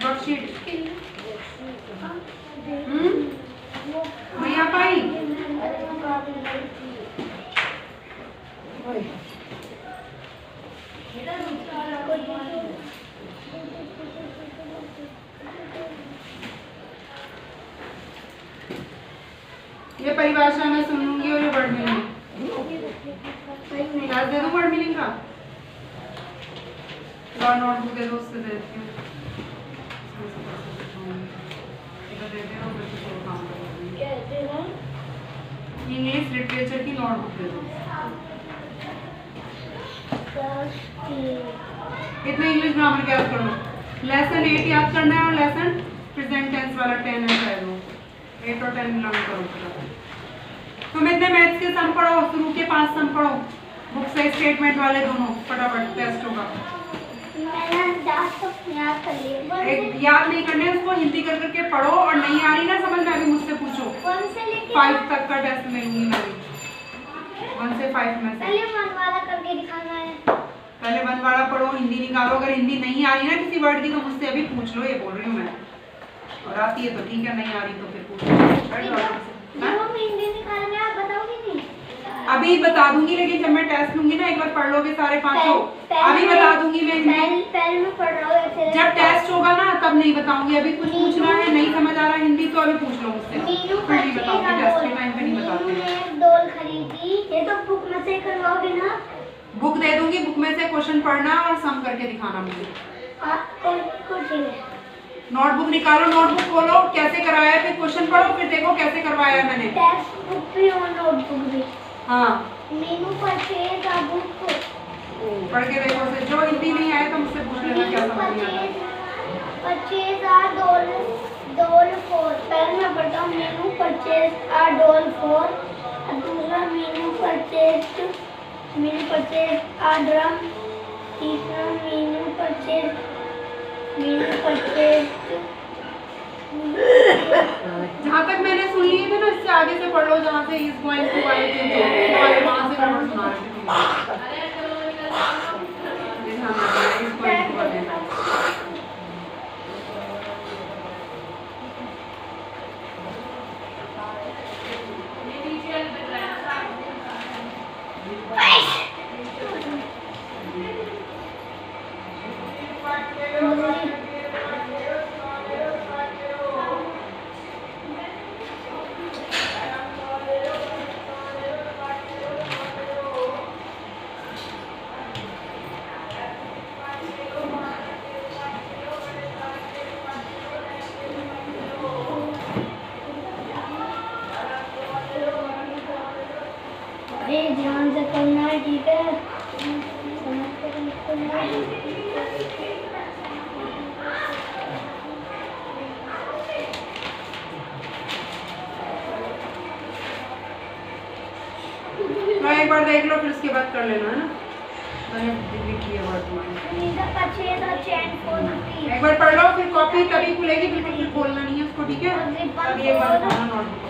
Worksheet नहीं आ पाई। ये परिभाषा मैं सुन लूंगी और ये वर्ड मीनिंग क्लास दे दूं वर्ड मीनिंग का। और नोटबुक दे दो, उससे देती हूँ। इंग्लिश लिटरेचर की नोटबुक दे दो। इतना इंग्लिश ग्रामर याद कर लो। लेसन 8 याद करना है और लेसन प्रेजेंट टेंस वाला 10 है शायद वो 8 और 10 लर्न करो। तुम इतने मैथ्स के सम पढ़ो, शुरू के 5 सम पढ़ो, बुक से स्टेटमेंट वाले दोनों फटाफट टेस्ट होगा। याद नहीं करने उसको हिंदी कर करके पढ़ो और नहीं आ रही ना समझ में अभी मुझसे पूछो। 5 तक का टेस्ट लेंगी मैं 1 से 5 में से। पहले 1 वाला करके दिखाना है। पहले 1 वाला पढ़ो, हिंदी निकालो। अगर हिंदी नहीं आ रही ना किसी वर्ड की तो मुझसे अभी पूछ लो, ये बोल रही हूँ मैं। और आती है तो ठीक है, नहीं आ रही तो फिर पूछ लो। हिंदी निकालने आप बताओगे नहीं? अभी बता दूंगी, लेकिन जब मैं टेस्ट लूंगी ना एक बार पढ़ लोगे सारे पांचों, अभी बता दूंगी मैं। पहले मैं पढ़ रहा हूँ, जब टेस्ट होगा ना तब नहीं बताऊंगी। अभी कुछ पूछना है, नहीं समझ आ रहा हिंदी तो अभी पूछ लो मुझसे, फिर नहीं बताऊंगी। टेस्ट के टाइम पे नहीं बताते। डोल खरीदी, ये तो बुक में से करवाओगे ना? बुक दे दूंगी, बुक में से क्वेश्चन पढ़ना और सम करके दिखाना मुझे। नोटबुक निकालो, नोटबुक खोलो, कैसे कराया है फिर क्वेश्चन पढ़ो, फिर देखो कैसे करवाया है मैंने। टेक्स्ट बुक भी और नोटबुक भी। हाँ, मेनू परचेज आ बुक पढ़ के देखो। से जो हिंदी नहीं आए तो मुझसे पूछ लेना क्या समझ नहीं आता। परचेज आ डोल फॉर। पहले मैं पढ़ता हूँ मेनू परचेज आ डोल फॉर। दूसरा मेनू परचेज आ ड्रम। तीसरा मेनू परचेज जहाँ तक मैंने सुन लिए थे ना, इससे आगे से पढ़ लो जहाँ से इज गोइंग टू आई थे, वहाँ से गड़बड़ सुना रहे थे। ध्यान से करना है, ठीक है? तो एक बार देख लो फिर उसके बाद कर लेना है ना। मैंने लिखी है वर्ड तुम्हारी। एक बार पढ़ लो फिर कॉपी तभी खुलेगी, बिल्कुल फिर खोलना नहीं है उसको, ठीक है? अभी एक बार खाना नोटबुक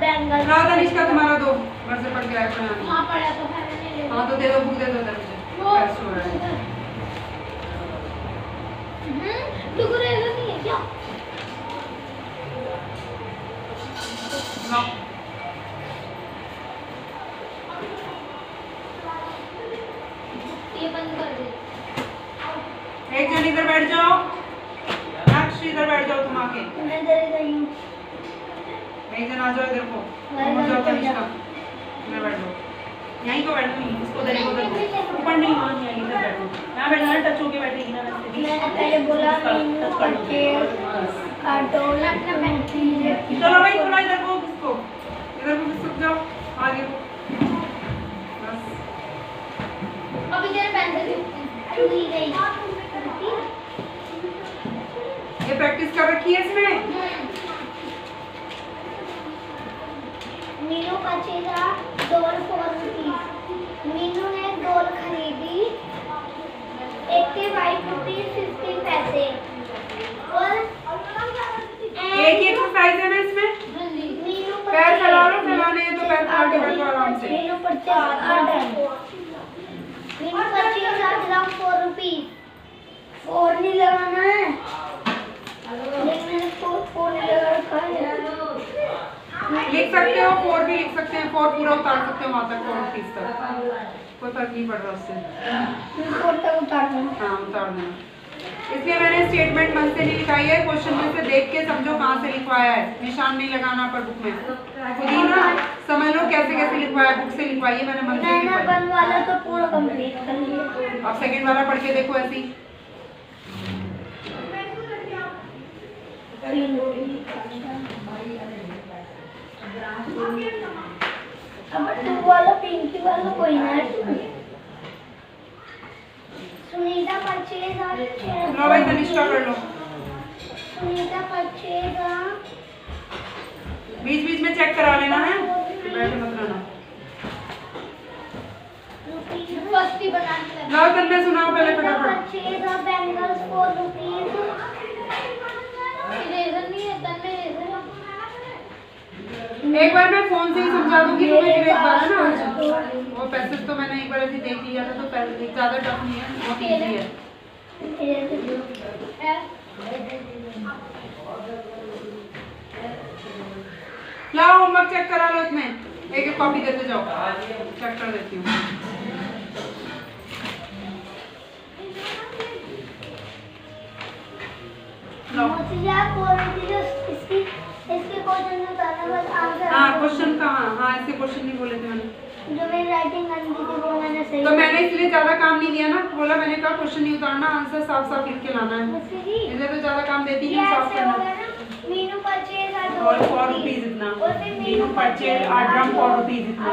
तनिष्का तुम्हारा दो घर से पढ़ के आए पढ़ाने। हाँ पढ़ा तो है। हाँ तो दे दो, बुक दे दो इधर मुझे। टेस्ट हो रहा है। नहीं है क्या? ये बंद कर दे। एक जन इधर बैठ जाओ, नेक्स्ट इधर बैठ जाओ तुम आके। मैं इधर गई हूँ। एक जन आ जाओ इधर को, तुम जाओ तनिष्का इधर बैठ जाओ। यहीं को बैठो, नहीं इसको उधर ऊपर नहीं, वहाँ नहीं, इधर बैठो। यहाँ बैठना, टच होके बैठेगी ना वैसे भी। मैंने पहले बोला टच कर लो। चलो भाई थोड़ा इधर को किसको, इधर को किसको जाओ आगे को। बस अब इधर पेंसिल छुई गई। ये प्रैक्टिस कर रखी है इसमें। मीनू पचेगा डॉल ₹4। मीनू ने डॉल खरीदी 85 रुपीज 15 पैसे। और एक ही एक्सरसाइज है ना इसमें। मीनू पैर फैला लो, फैलाने हैं तो पैर बैठो आराम से। मीनू परचेज ग्राम 4 रुपीज। 4 नहीं लगाना है, लेकिन मैंने 4 नहीं लगा रखा है। लिख सकते हो 4 भी लिख सकते हैं, 4 पूरा उतार सकते हो वहाँ तक 4 रुपीज तक, कोई फर्क नहीं पड़ रहा उससे। 4 तक उतार देना। हाँ उतार देना। इसलिए मैंने स्टेटमेंट मन से नहीं लिखाई है, क्वेश्चन में से देख के समझो कहाँ से लिखवाया है, निशान नहीं लगाना पर बुक में, खुद ही ना समझ लो कैसे कैसे लिखवाया है, बुक से लिखवाई है मैंने, मन से मैंने लिखवाई। 1 वाला तो पूरा कंप्लीट कर लिया। अब सेकंड वाला पढ़ के देखो ऐसे ही। अब 2 वाला पिंकी वाला कोई ना है। सुनीता परचेज लो भाई तनिष्का कर लो, सुनीता परचेज बीच बीच में चेक करा लेना है, बैठे मत रहना। बस्ती बनाने लो तन्ने सुनाओ पहले फटाफट। Purchase bangles 4 rupees. इरेजर नहीं है तन्ने, इरेजर एक बार मैं फोन से ही समझा दूंगी तुम्हें, फिर एक बार है ना आज वो पैसेज तो मैंने एक बार ऐसे देख लिया था, तो पहले ज्यादा टफ नहीं है, बहुत इजी है। लाओ होमवर्क चेक करा लो, इसमें एक एक कॉपी देते जाओ, चेक कर देती हूँ। इसके क्वेश्चन बताना बस आंसर। हाँ क्वेश्चन कहाँ, हाँ ऐसे क्वेश्चन नहीं बोले थे मैंने, जो मेरी राइटिंग गंदी थी वो मैंने सही। तो मैंने इसलिए ज्यादा काम नहीं दिया ना, बोला मैंने कहा क्वेश्चन नहीं उतारना, आंसर साफ साफ लिख के लाना है, इसलिए तो ज्यादा काम देती नहीं, साफ करना। मीनू परचेज और 4 रुपीज इतना, मीनू परचेज 8 ग्राम 4 रुपीज इतना,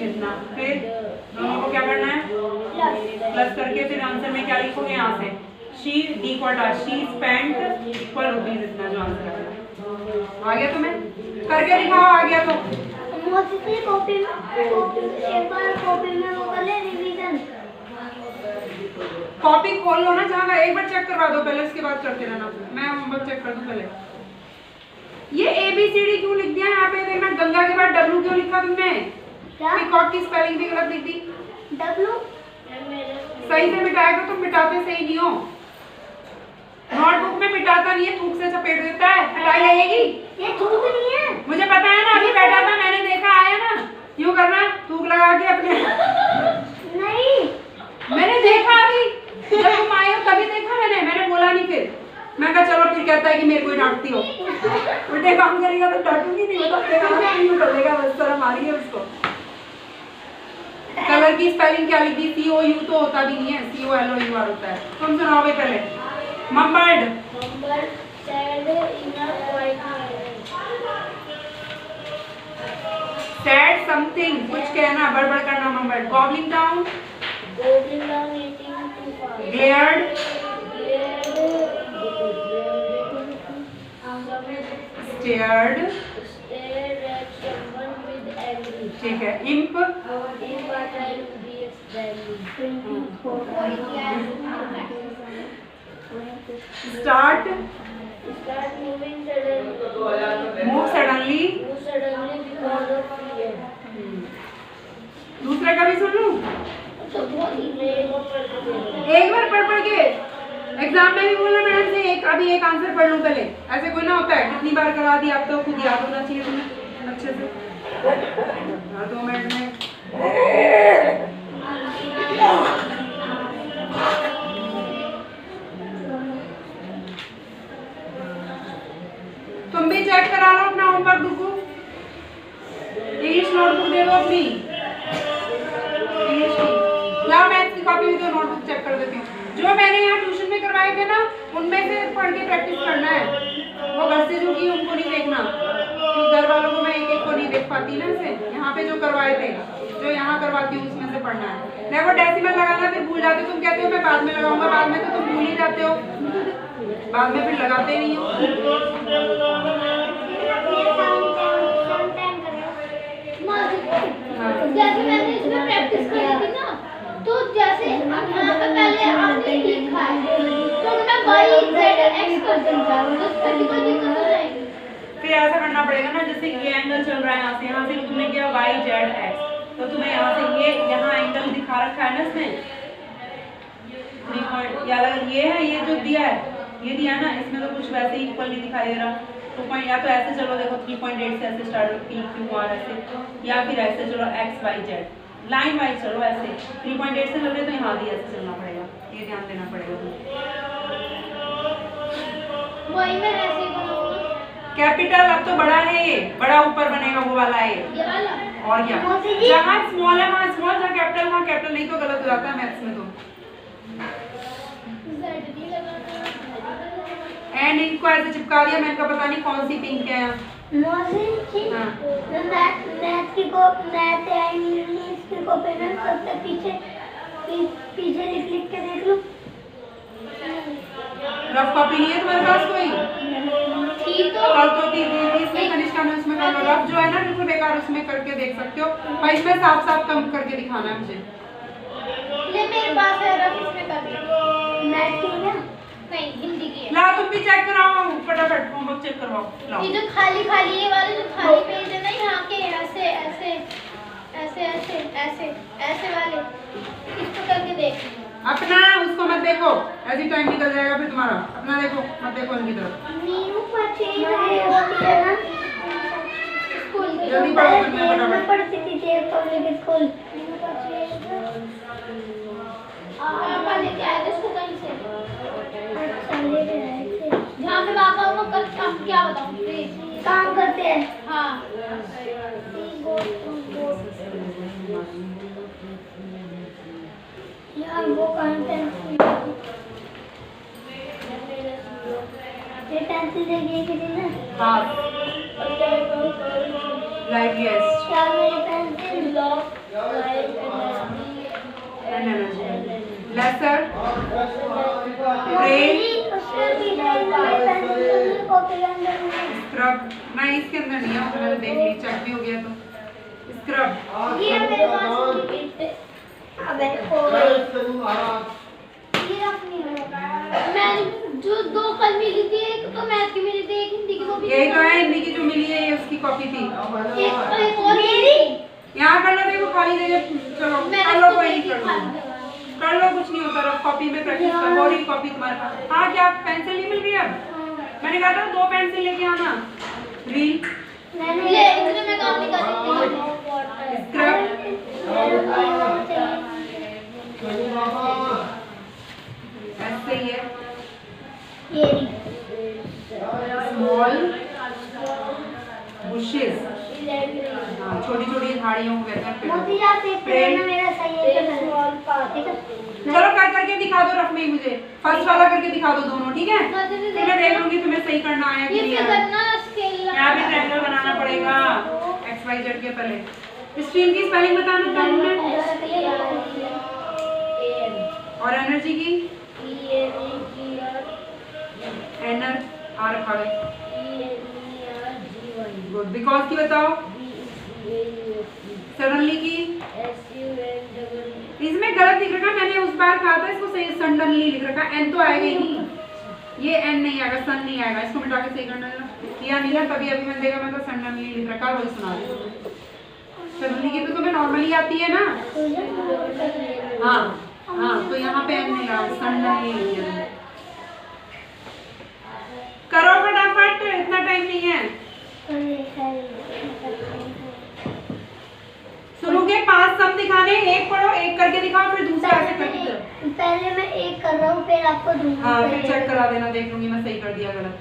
इतना। फिर दोनों को क्या करना है, प्लस करके फिर आंसर में क्या लिखोगे यहाँ से, C D quarter she spent equal rupees इतना, जो आंसर है। आ गया तुम्हें, करके दिखाओ आ गया तो। कॉपी में एक बार कॉपी में वो कर ले रिवीजन। कॉपी खोल लो ना जहाँ, एक बार चेक करवा दो पहले, उसके बाद करते रहना। मैं होमवर्क चेक कर दूं पहले। ये ABCD क्यों लिख दिया यहाँ पे, देखना गंगा के बाद W क्यों लिखा तुमने, पीकॉक की स्पेलिंग भी गलत लिख दी। W सही से मिटाएगा, तुम मिटाते सही नहीं हो, नोटबुक में मिटाता नहीं है, थूक से चपेट देता है, पिटाई लगेगी। ये थूक नहीं है, मुझे पता है ना, अभी बैठा था मैंने देखा, आया ना यूं करना, थूक लगा के अपने। नहीं मैंने देखा अभी जब तुम आए हो तभी देखा मैंने बोला नहीं, फिर मैं कहा चलो, फिर कहता है कि मेरे को ही डांटती हो, उल्टे काम करेगा तो डांटूंगी नहीं, बताएगा बस, शर्म आ रही है उसको। कलर की स्पेलिंग क्या लिखी, COU तो होता भी नहीं है, COLOUR होता है। तुम सुनाओ भाई पहले। मम्बर्ड सैड समथिंग, कुछ कहना, बड़बड़ करना, मम्बर्ड। गॉबलिंग डाउन ग्लेयर्ड स्टेयर्ड, ठीक है। इम्प स्टार्ट मूव सडनली, दूसरा का भी सुन लूं, एक बार पढ़ के एग्जाम में भी बोलना मैडम से, एक अभी एक आंसर पढ़ लूं पहले, ऐसे कोई ना होता है, कितनी बार करा दी, आप तो खुद याद होना चाहिए तुम्हें अच्छे से। हाँ 2 मिनट में तुम भी चेक करा लो अपना होमवर्क बुक, इंग्लिश नोटबुक दे दो अपनी, इंग्लिश की लाओ, मैथ्स की कॉपी भी दो, नोटबुक चेक कर देती हूँ। जो मैंने यहाँ ट्यूशन में करवाए थे ना, उनमें से पढ़ के प्रैक्टिस करना है, वो घर से जो की उनको नहीं देखना, क्योंकि घर वालों को मैं एक एक को नहीं देख पाती ना, से यहाँ पे जो करवाए थे, जो यहाँ करवाती हूँ उसमें से पढ़ना है। देखो डेसिमल लगाना फिर भूल जाते हो, तुम कहते हो मैं बाद में लगाऊंगा, बाद में तो तुम भूल ही जाते हो, बाद में फिर लगाते नहीं हो। जैसे मैंने इसमें प्रैक्टिस की थी ना, तो जैसे यहाँ पे पहले आपने लिखा है, तो मैं y z x कर दूंगा, तो उससे कोई दिक्कत हो जाएगी। फिर ऐसा करना पड़ेगा ना, जैसे ये एंगल चल रहा है यहाँ से तुमने किया y z x, तो तुम्हें यहाँ से ये यहाँ एंगल दिखा रखा है ना इसमें 3 पॉइंट, या ये है, ये जो दिया है ये दिया है ना, इसमें तो कुछ वैसे ही इक्वल नहीं दिखाई दे रहा। 2 पॉइंट या तो ऐसे चलो, देखो 3.8 से ऐसे स्टार्ट हो, p q r ऐसे, या फिर ऐसे चलो x y z line wise चलो, ऐसे 3.8 से चल रहे तो यहाँ भी ऐसे चलना पड़ेगा, ये ध्यान देना पड़ेगा तुम्हें। वही मैं ऐसे ही बनाऊंगी। कैपिटल अब तो बड़ा है, ये बड़ा ऊपर बनेगा वो वाला है, ये वाला और क्या, जहाँ स्मॉल है वहाँ स्मॉल, जहाँ कैपिटल वहाँ कैपिटल, नहीं तो गलत हो जाता है मैथ्स में तो। ZD लगाना एंड इनको ऐसे चिपका दिया, मैं इनका पता नहीं कौन सी पिंक है यहाँ। मौसी जी हाँ। मैथ की कॉपी में सबसे पीछे पीछे लिख के देख लो। रफ कॉपी नहीं है तुम्हारे पास कोई? ठीक तो कल तो इसमें कनिष्का में उसमें कर लो, रफ जो है ना बिल्कुल बेकार, उसमें करके देख सकते हो, और इसमें साफ साफ कम करके दिखाना है मुझे। ले मेरे पास है रफ, इसमें कर लो। मैथ की ना, नहीं हिंदी की है। ला तुम भी चेक कराओ, फटाफट होमवर्क चेक करवाओ, लाओ। ये जो खाली खाली ये वाले जो खाली पेज है ना, यहाँ के ऐसे ऐसे ऐसे ऐसे ऐसे ऐसे वाले, इसको करके देख। अपना उसको मत देखो, ऐसी टाइम निकल जाएगा फिर तुम्हारा, अपना देखो, मत देखो उनकी तरफ। नीरू पढ़ती है ना स्कूल की, जल्दी पढ़ो, फटाफट। पढ़ती थी देव पब्लिक स्कूल। पापा लेके आए थे उसको कहीं से। अच्छा लेके आए थे। जहाँ पे पापा वो कल काम क्या बताऊँ प्लीज, काम करते हैं। हाँ यार वो कंटेंट ये पेंसिल देखिए किसी ने। हाँ लाइट यस क्या मेरी pencil lock energy lesser brain scrub, नहीं इसके अंदर नहीं है, वो मैंने देख ली, चेक भी हो गया तो स्क्रब। ये मेरे पास अबे कोई ये अपनी मैं जो 2 कल मिली थी, एक तो मैथ की मिली थी, एक हिंदी की कॉपी। यही तो है, हिंदी की जो मिली है ये उसकी कॉपी थी। एक और मेरी यहाँ कर लो, देखो खाली जगह, चलो कर लो, कोई नहीं, कर लो कर लो, कुछ नहीं होता, रफ कॉपी में प्रैक्टिस करो, और ही कॉपी तुम्हारे पास। हाँ क्या पेंसिल नहीं मिल रही अब? मैंने कहा था 2 पेंसिल लेके आना। रील ले इतने में काम नहीं कर सकती। स्क्रब ऐसे ही है, ये स्मॉल बुशेस, हाँ छोटी छोटी झाड़ियों को कहते हैं मोती पेड़। आप देख रहे हैं ना, मेरा सही है कि स्मॉल पार्ट, ठीक है। चलो कर करके दिखा दो रफ में ही मुझे, फर्स्ट वाला करके दिखा दो दोनों, ठीक है? फिर मैं देख लूंगी तुम्हें सही करना आया कि ये नहीं फिर आया। करना स्केल यहाँ भी ट्रायंगल बनाना पड़ेगा एक्स वाई जेड के पहले। स्ट्रीम की स्पेलिंग बताना चाहूँ मैं, और एनर्जी की एनर आ रखा है, गुड। बिकॉज की बताओ, सडनली की इसमें गलत लिख रखा, मैंने उस बार कहा था इसको सही सडनली लिख रखा, एन तो आएगा ही नहीं, ये एन नहीं आएगा, सन नहीं आएगा, इसको मिटा के सही करना है। किया नहीं ना तभी अभी मैंने देखा, मैं तो सडनली लिख रखा, वही सुना रही हूँ। सडनली की तो तुम्हें नॉर्मली आती है ना? हाँ हाँ, तो यहाँ पे एन नहीं लगा, सडनली लिख दिया। करो फटाफट, इतना टाइम नहीं है। शुरू के 5 सम दिखाने, एक पढ़ो, एक करके दिखाओ, फिर दूसरा ऐसे करके करो। पहले मैं एक कर रहा हूँ, फिर आपको दूसरा। हाँ फिर चेक करा देना, देख लूंगी मैं सही कर दिया गलत।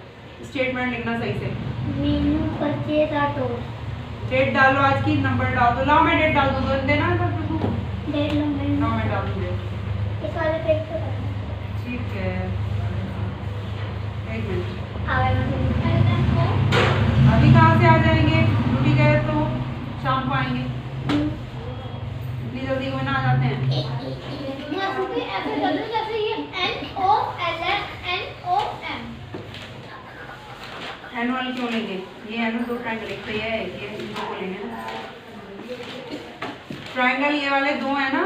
स्टेटमेंट लिखना सही से, मीनू 25 आटो डेट डालो, आज की नंबर डाल दो। लाओ मैं डेट डाल दूँ, देना है तो डेढ़ नंबर लाओ मैं डाल दूँ। इस वाले पेज पे ठीक है, एक मिनट, अभी कहाँ से आ जाएंगे? ड्यूटी गए तो शाम को आएंगे, इतनी जल्दी कोई ना आ जाते हैं। ऐसे चलो जैसे ये NOLN एनुअल क्यों लेंगे? ये एनुअल 2 ट्रायंगल, एक तो ये है, ये इनको को लेंगे ना। ट्रायंगल ये वाले 2 है ना?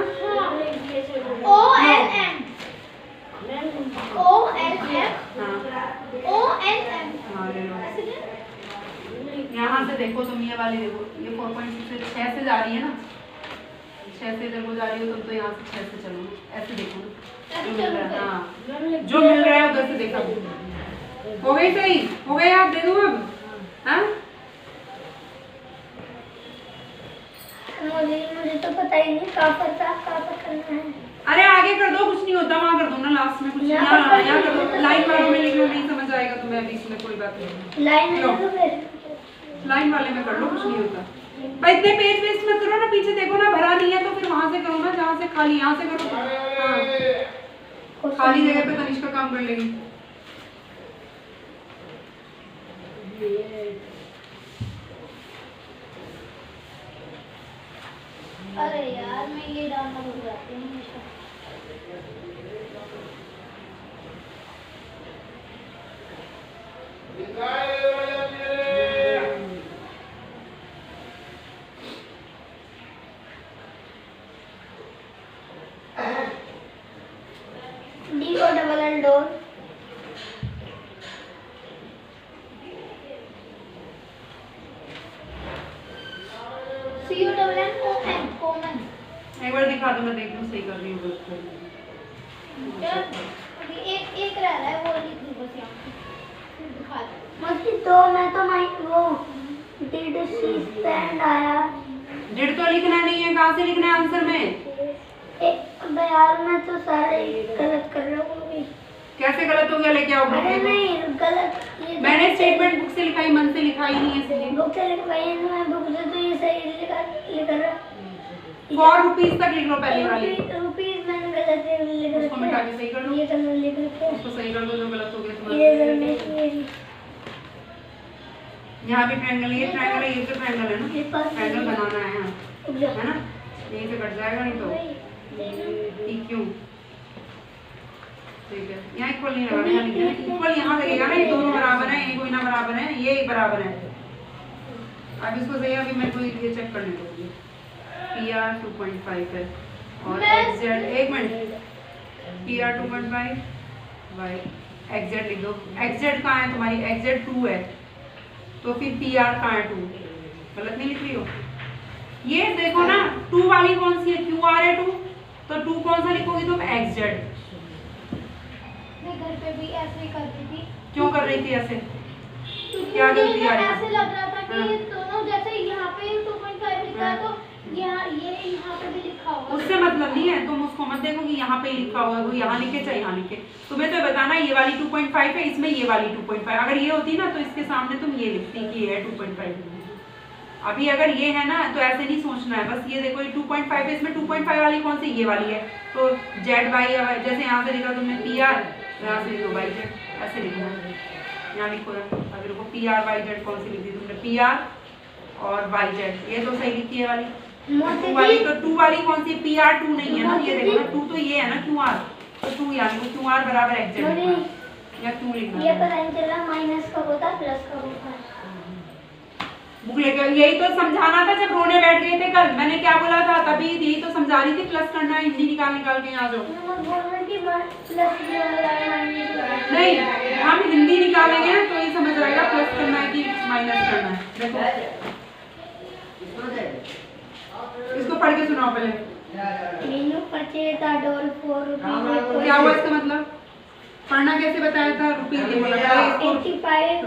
OLM OLM हाँ OLM हाँ ले लो। यहाँ से देखो तुम, ये वाली देखो, ये 4.6 से 6 से जा रही है ना, 6 से इधर को जा रही हो तुम, तो यहाँ से 6 से चलो, ऐसे देखो जो मिल रहा है। हाँ जो मिल रहा है उधर से देखा। हो गई सही? हो गई? आप दे दूँ अब? हाँ मुझे तो पता ही नहीं कहाँ पर करना है। अरे आगे कर दो, कुछ नहीं होता, वहाँ कर दो ना लास्ट में, कुछ यहाँ कर दो। लाइन वालों में लिख लो, नहीं समझ आएगा तुम्हें अभी, इसमें कोई बात नहीं। लाइन वाले में कर लो, कुछ नहीं होता। भाई इतने पेज वेस्ट मत करो ना, पीछे देखो ना, भरा नहीं है तो फिर वहां से करो ना, जहाँ से खाली, यहाँ से करो। हाँ खाली जगह पे तनिष्का काम कर लेगी। अरे यार मैं ये डालना भूल जाती हूँ हमेशा। DO door CONN common. एक बार दिखा दो, मैं देख लूँ सही कर रही हूँ। एक रह रहा है, वो लिख दूँ बस यहाँ दिखा दो। मस्ती तो मैं तो वो डिड सी स्टैंड आया। डिड तो लिखना नहीं है, कहाँ से लिखना है आंसर में? यार मैं तो सारे गलत कर रहा हूँ अभी। कैसे गलत हो गया? लेके आओ। अरे नहीं गलत, ये मैंने स्टेटमेंट बुक से लिखाई, मन से लिखाई नहीं है इसलिए। बुक से लिखवाई है, मैं बुक से तो ये सही लिख रहा। 4 रुपीज तक लिख लो पहले वाली। रुपीज मैंने गलत लिख रखा। उसको मिटा के सही कर लो। ये गलत लिख रखा है। उसको सही कर दो जो गलत हो गया ये तुम्हारा। मेरी यहाँ भी ट्रायंगल, ये ट्रायंगल है, ये तो ट्रायंगल है ना, ट्रायंगल बनाना है यहाँ, है ना? यहीं से कट जाएगा नहीं तो ठीक क्यों? ठीक है, यहाँ इक्वल नहीं लगाना, यहाँ लिखना है इक्वल, यहाँ लगेगा ना, ये दोनों बराबर हैं, ये कोई ना बराबर है, ये बराबर है। अब इसको सही, अभी मेरे को ये चेक करने दो। PR 2.5 है और XZ, एक मिनट, PR 2.5, Y XZ लिख दो। XZ कहाँ है तुम्हारी? XZ 2 है, तो फिर PR कहाँ है? 2 गलत नहीं लिख रही हो? ये देखो ना, 2 वाली कौन सी है? QR है 2, तो 2 कौन सा लिखोगी तुम? XZ। मैं घर पे भी ऐसे ही करती थी। क्यों कर रही थी ऐसे? क्या गलती आ रही है? ऐसे लग रहा था कि दोनों जैसे यहाँ पे 2.5 लिखा है तो यहाँ पे भी लिखा होगा। उससे मतलब नहीं है, तुम उसको मत देखो कि यहाँ पे लिखा हुआ है, वो यहाँ लिखे चाहे यहाँ लिखे। तुम्हें तो बताना ये वाली 2.5 है, इसमें ये वाली 2.5। अगर ये होती ना तो इसके सामने तुम ये लिखती कि ये है 2.5। अभी अगर ये है ना तो ऐसे नहीं सोचना है, बस ये देखो ये 2.5 है, इसमें 2.5 वाली कौन सी? ये वाली है, तो ZY, जैसे यहाँ से लिखा तुमने PR, यहाँ से लिखो YZ, ऐसे लिखना है। यहाँ लिखो ना, अभी देखो PR YZ कौन सी लिखी तुमने? PR और YZ, ये तो सही लिखी है वाली। 2 वाली तो 2 वाली कौन सी? PR 2 नहीं है ना, ये देखो ना, 2 तो ये है ना QR, तो 2 यहाँ लिखो, QR बराबर XZ या 2 लिखना। ये पता नहीं चला माइनस का होता प्लस का होता। बुक लेकर यही तो समझाना था जब रोने बैठ गए थे कल। मैंने क्या बोला था तभी? यही तो समझा रही थी, प्लस करना है, हिंदी निकाल के यहाँ जाओ। नहीं, हम हिंदी निकालेंगे तो ये समझ आएगा प्लस करना है कि माइनस करना है। देखो इसको पढ़ के सुनाओ पहले। Meenu purchase a doll for rupees. क्या हुआ इसका मतलब? पढ़ना कैसे बताया था? रुपीज 85